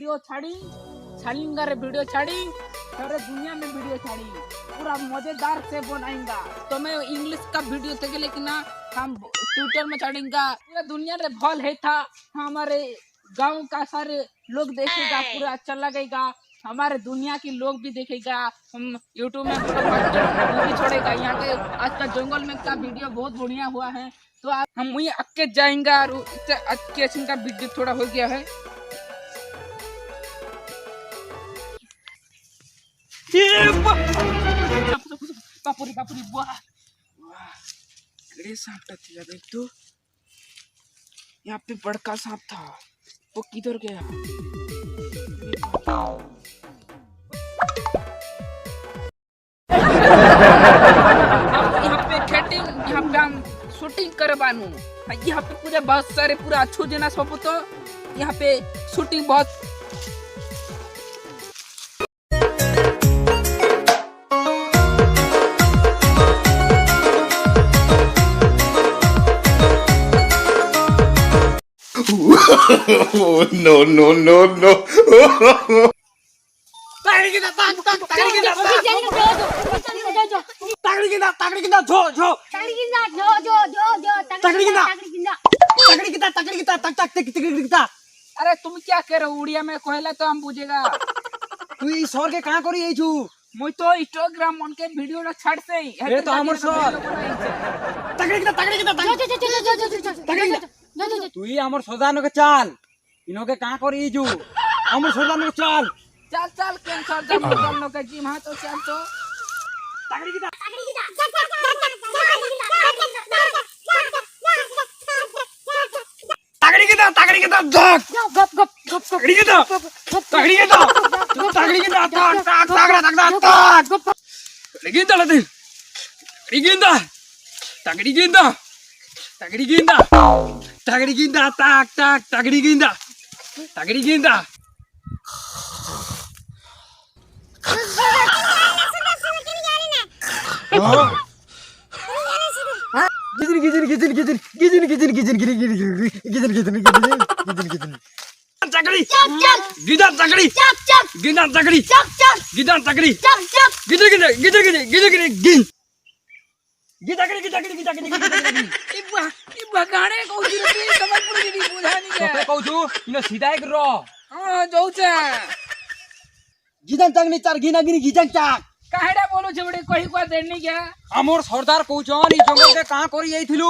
Video छाड़ी छालिंगा रे video छाड़ी सारे दुनिया में वीडियो छाड़ी पूरा मजेदार से बनाएंगा। तो मैं इंग्लिश का वीडियो थे लेकिन ना हम ट्विटर में छाड़ेंगा पूरा दुनिया रे भल है था हमारे गांव का सारे लोग देखेगा पूरा अच्छा लगेगा हमारे दुनिया के लोग भी देखेगा। हम यूट्यूब में भी छोड़ेगा यहाँ के आज का जंगल में का वीडियो बहुत बढ़िया हुआ है। तो आप हम वही अक्के जाएंगे और अच्छे का वीडियो थोड़ा हो गया है। बापुरी बापुरी वाह सांप था देख तो यहाँ पे बड़का सांप था वो किधर गया। यहाँ पे खेती यहाँ पे हम शूटिंग करवानू यहाँ पे पूरे बहुत सारे पूरा अच्छू जना सब तो यहाँ पे शूटिंग बहुत no. अरे तुम क्या कह रहे हो उड़िया में कहला तो हम पूछेगा तू ई सर के कहां करी आई छु मुई तो इंस्टाग्राम मन के वीडियो ना छाड़ से ए तो हमर सर तू ई हमर सदान के चाल इनो के कहां करी छु हमर सदान के चाल चल चल कैंसर जब चलनो के जिम हां तो चल तो काहेडा बोलो जबड़े कोई को देनी क्या हमर सरदार कहउछन ई जंगल के कहां करी आइथिलु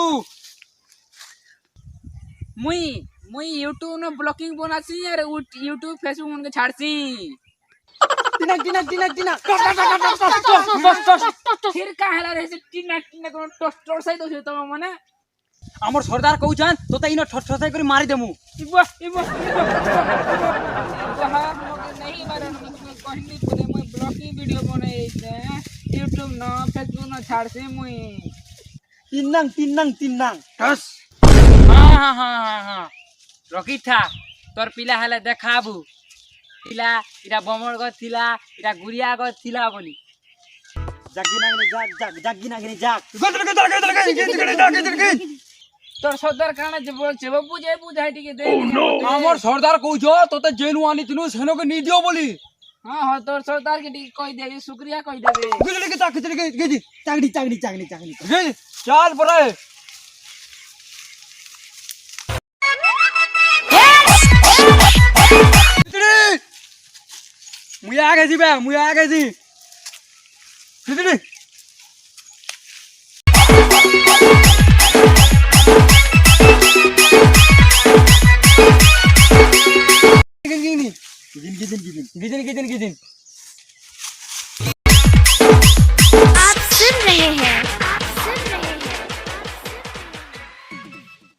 मुई यूट्यूब न ब्लॉगिंग बनासी अरे यूट्यूब फेसबुक मन के छाड़सी टिना फिर काहेला रे टिना को टोस्ट सही दो तो माने हमर सरदार कहउछन तो त इनो ठठसाई करी मारी देमु इबा नहीं बारे कहनी पूरे मैं ब्लॉगिंग वीडियो बनाई छे यूट्यूब न फेसबुक न छाड़सी मुई तिन्नंग बस हां रखी था तोर पिला हले देखाबू पिला इरा बमर ग थिला इरा गुरिया ग थिला बोली जागिनागने जाग तोर सरदार काना जेब बुझे बुझाई के दे हमर सरदार कहउछो तो त जेनु आनी तिनु सेनो के नी दियो बोली हां तोर सरदार के कह देबे शुक्रिया कह देबे तागड़ी चल परे मुया आ गई जी खिचड़ी आप सुन रहे हैं